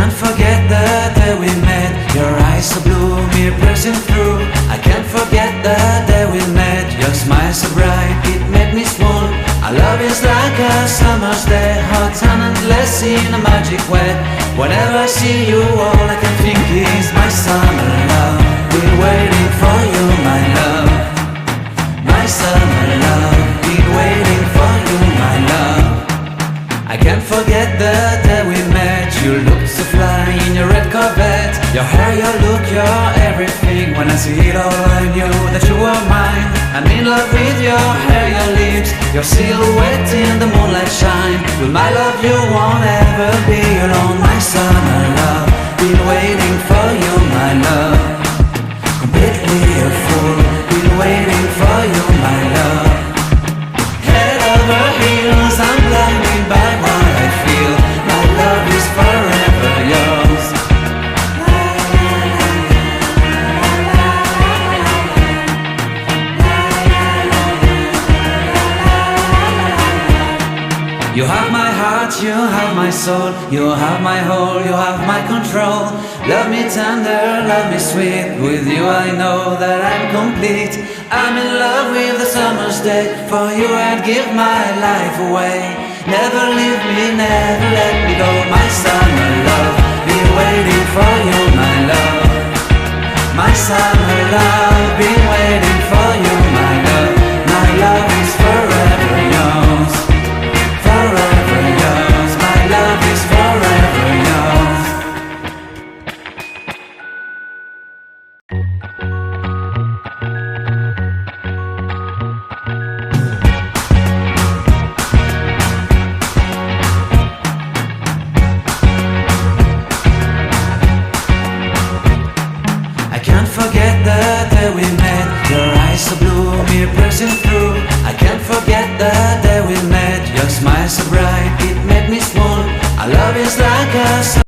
can't forget the day we met. Your eyes so blue, me piercing through. I can't forget the day we met. Your smile so bright, it made me swoon. Our love is like a summer's day, hot and endless in a magic way. Whenever I see you, all I can think is my summer love. Been waiting for you, my love. My summer love. Been waiting for you, my love. I can't forget the day we met. You looked so fly in your red Corvette. Your hair, your look, your everything. When I see it all, I knew that you were mine. I'm in love with your hair, your lips, your silhouette in the moonlight shine. With my love you won't ever be alone. My summer love, been waiting for you, my love. Completely a fool, been waiting for you, my love. Head over heels, I'm blinded by what I feel. My love is forever yours. You have my heart, you have my soul. You have my whole, you have my control. Love me tender, love me sweet. With you I know that I'm complete. I'm in love with the summer's day. For you I'd give my life away. Never leave me, never let me go. My summer love, been waiting for you, my love. My summer love, been waiting for you, my love. My love is forever yours. Forever yours, my love is forever yours. I can't forget the day we met. Your eyes so blue, me piercing through.